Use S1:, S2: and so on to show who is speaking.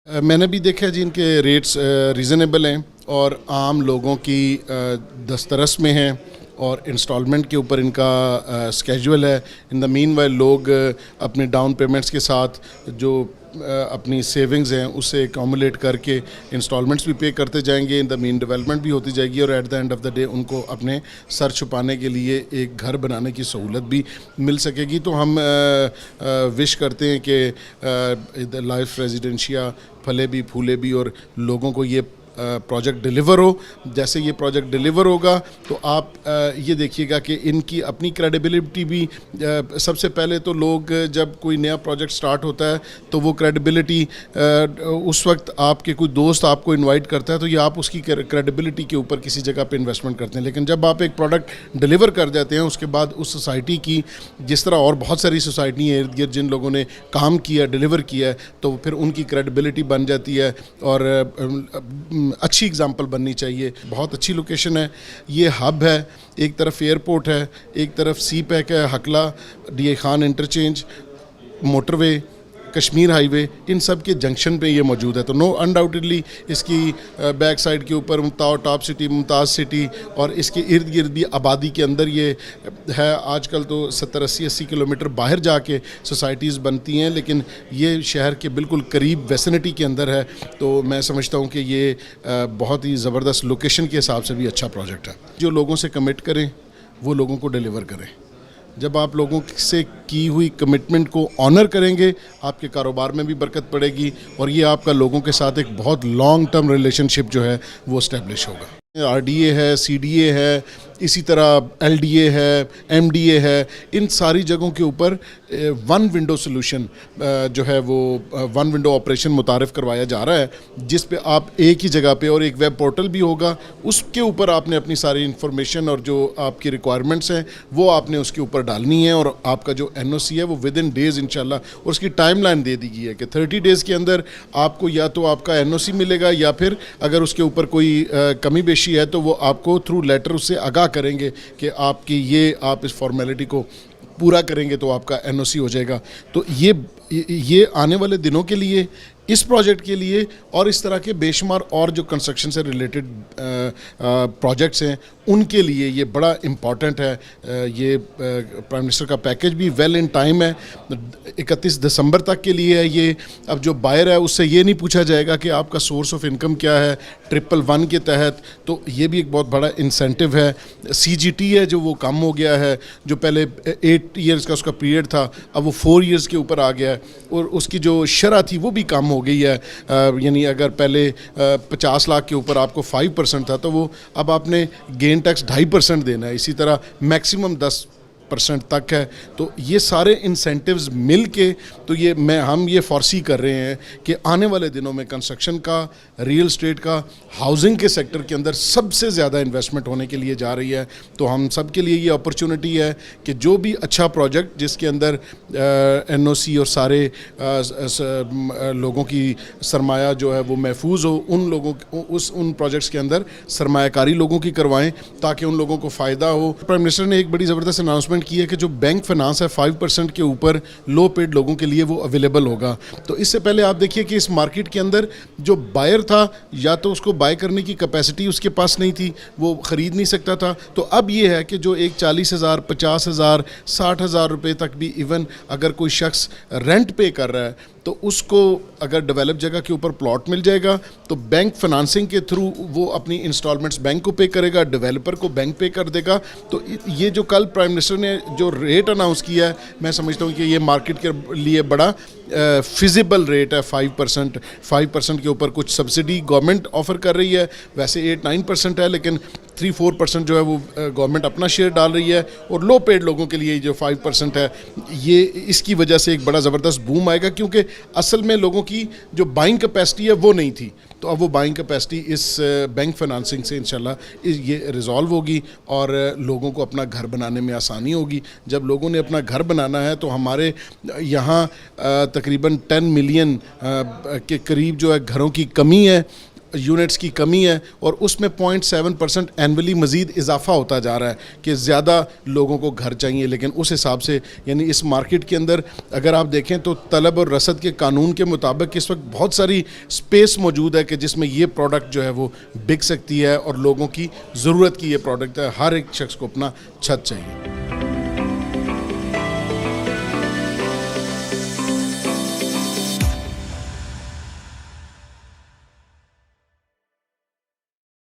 S1: میں نے بھی دیکھا جی ان کے ریٹس ریزنیبل ہیں اور عام لوگوں کی دسترس میں ہیں اور انسٹالمنٹ کے اوپر ان کا اسکیجول ہے. ان دا مین وائل لوگ اپنے ڈاؤن پیمنٹس کے ساتھ جو اپنی سیونگز ہیں اسے اکومولیٹ کر کے انسٹالمنٹس بھی پے کرتے جائیں گے. ان دا مین ڈیولپمنٹ بھی ہوتی جائے گی اور at the end of the day ان کو اپنے سر چھپانے کے لیے ایک گھر بنانے کی سہولت بھی مل سکے گی. تو ہم وش کرتے ہیں کہ لائف ریزیڈنشیا پھلے بھی پھولے بھی اور لوگوں کو یہ پروجیکٹ ڈیلیور ہو. جیسے یہ پروجیکٹ ڈیلیور ہوگا تو آپ یہ دیکھیے گا کہ ان کی اپنی کریڈیبلٹی بھی سب سے پہلے تو لوگ جب کوئی نیا پروجیکٹ سٹارٹ ہوتا ہے تو وہ کریڈیبلٹی اس وقت آپ کے کوئی دوست آپ کو انوائٹ کرتا ہے تو یہ آپ اس کی کریڈیبلٹی کے اوپر کسی جگہ پہ انویسٹمنٹ کرتے ہیں. لیکن جب آپ ایک پروڈکٹ ڈیلیور کر جاتے ہیں اس کے بعد اس سوسائٹی کی جس طرح اور بہت ساری سوسائٹی ہیں ارد گرد جن لوگوں نے کام کیا ڈیلیور کیا ہے تو پھر ان کی کریڈیبلٹی بن جاتی ہے اور اچھی اگزامپل بننی چاہیے. بہت اچھی لوکیشن ہے. یہ ہب ہے, ایک طرف ایئرپورٹ ہے, ایک طرف سی پیک ہے, Hakla D A Khan interchange, motorway, Kashmir highway, ان سب کے جنکشن پہ یہ موجود ہے. تو نو انڈاؤٹڈلی اس کی بیک سائڈ کے اوپر ٹاپ سٹی, ممتاز سٹی اور اس کے ارد گرد بھی آبادی کے اندر یہ ہے. آج کل تو 70-80 کلومیٹر باہر جا کے سوسائٹیز بنتی ہیں لیکن یہ شہر کے بالکل قریب ویسنٹی کے اندر ہے. تو میں سمجھتا ہوں کہ یہ بہت ہی زبردست لوکیشن کے حساب سے بھی اچھا پروجیکٹ ہے. جو لوگوں سے کمٹ کریں وہ لوگوں کو ڈیلیور کریں. جب آپ لوگوں سے کی ہوئی کمٹمنٹ کو آنر کریں گے آپ کے کاروبار میں بھی برکت پڑے گی اور یہ آپ کا لوگوں کے ساتھ ایک بہت لانگ ٹرم ریلیشن شپ جو ہے وہ اسٹیبلش ہوگا. آر ڈی اے ہے, سی ڈی اے ہے, اسی طرح ایل ڈی اے ہے, ایم ڈی اے ہے. ان ساری جگہوں کے اوپر ون ونڈو سلوشن جو ہے وہ ون ونڈو آپریشن متعارف کروایا جا رہا ہے جس پہ آپ ایک ہی جگہ پہ اور ایک ویب پورٹل بھی ہوگا. اس کے اوپر آپ نے اپنی ساری انفارمیشن اور جو آپ کی ریکوائرمنٹس ہیں وہ آپ نے اس کے اوپر ڈالنی ہے اور آپ کا جو این او سی ہے وہ ود ان ڈیز انشاءاللہ اور اس کی ٹائم لائن دے دی گئی ہے کہ 30 ڈیز کے اندر آپ کو یا تو آپ کا این او سی ملے گا یا پھر اگر اس کے اوپر کوئی کمی بیشی ہے تو وہ آپ کو تھرو لیٹر اس سے آگاہ کریں گے کہ آپ کی یہ آپ اس فارمیلٹی کو پورا کریں گے تو آپ کا این او سی ہو جائے گا. تو یہ آنے والے دنوں کے لیے اس پروجیکٹ کے لیے اور اس طرح کے بے شمار اور جو کنسٹرکشن سے ریلیٹڈ پروجیکٹس ہیں ان کے لیے یہ بڑا امپورٹنٹ ہے. یہ پرائم منسٹر کا پیکیج بھی ویل ان ٹائم ہے, 31 دسمبر تک کے لیے ہے. یہ اب جو بائر ہے اس سے یہ نہیں پوچھا جائے گا کہ آپ کا سورس آف انکم کیا ہے 111 کے تحت. تو یہ بھی ایک بہت بڑا انسینٹو ہے. سی جی ٹی ہے جو وہ کم ہو گیا ہے, جو پہلے 8 ایئرز کا اس کا پیریڈ تھا اب وہ 4 ایئرز کے اوپر آ گیا ہے اور اس کی جو شرح تھی وہ بھی کم ہو گئی ہے. یعنی اگر پہلے 50 لاکھ کے اوپر آپ کو 5% تھا تو وہ اب آپ نے گین ٹیکس 2.5% دینا ہے. اسی طرح میکسیمم 10% تک ہے. تو یہ سارے انسینٹیوز مل کے تو ہم یہ فورسی کر رہے ہیں کہ آنے والے دنوں میں کنسٹرکشن کا, ریل اسٹیٹ کا, ہاؤزنگ کے سیکٹر کے اندر سب سے زیادہ انویسٹمنٹ ہونے کے لیے جا رہی ہے. تو ہم سب کے لیے یہ اپرچونٹی ہے کہ جو بھی اچھا پروجیکٹ جس کے اندر این او سی اور سارے لوگوں کی سرمایہ جو ہے وہ محفوظ ہو, ان پروجیکٹس کے اندر سرمایہ کاری لوگوں کی کروائیں تاکہ ان لوگوں کو فائدہ ہو. پرائم منسٹر نے ایک بڑی زبردست اناؤنسمنٹ کی ہے کہ جو بینک فنانس ہے 5% کے اوپر لو پیڈ لوگوں کے لیے وہ اویلیبل ہوگا. تو اس سے پہلے آپ دیکھیے کہ اس مارکیٹ کے اندر جو بائر تھا یا تو اس کو بائی کرنے کی کیپیسٹی اس کے پاس نہیں تھی, وہ خرید نہیں سکتا تھا. تو اب یہ ہے کہ جو ایک 40,000 50,000 60,000 روپے تک بھی ایون اگر کوئی شخص رینٹ پے کر رہا ہے تو اس کو اگر ڈیولپ جگہ کے اوپر پلاٹ مل جائے گا تو بینک فنانسنگ کے تھرو وہ اپنی انسٹالمنٹس بینک کو پے کرے گا, ڈیولپر کو بینک پے کر دے گا. تو یہ جو کل پرائم منسٹر نے جو ریٹ اناؤنس کیا ہے میں سمجھتا ہوں کہ یہ مارکیٹ کے لیے بڑا فیزیبل ریٹ ہے. 5% کے اوپر کچھ سبسڈی گورنمنٹ آفر کر رہی ہے, ویسے 8-9% ہے لیکن 3-4% جو ہے وہ گورنمنٹ اپنا شیئر ڈال رہی ہے. اور لو پیڈ لوگوں کے لیے جو 5% ہے یہ اس کی وجہ سے ایک بڑا زبردست بوم آئے گا کیونکہ اصل میں لوگوں کی جو بائنگ کیپیسٹی ہے وہ نہیں تھی. تو اب وہ بائنگ کیپیسٹی اس بینک فنانسنگ سے انشاءاللہ یہ ریزالو ہوگی اور لوگوں کو اپنا گھر بنانے میں آسانی ہوگی. جب لوگوں نے اپنا گھر بنانا ہے تو ہمارے یہاں تقریباً 10 ملین کے قریب جو ہے گھروں کی کمی ہے. یونٹس کی کمی ہے اور اس میں 0.7% اینولی مزید اضافہ ہوتا جا رہا ہے کہ زیادہ لوگوں کو گھر چاہیے. لیکن اس حساب سے یعنی اس مارکیٹ کے اندر اگر آپ دیکھیں تو طلب اور رسد کے قانون کے مطابق اس وقت بہت ساری اسپیس موجود ہے کہ جس میں یہ پروڈکٹ جو ہے وہ بک سکتی ہے اور لوگوں کی ضرورت کی یہ پروڈکٹ ہے. ہر ایک شخص کو اپنا چھت چاہیے.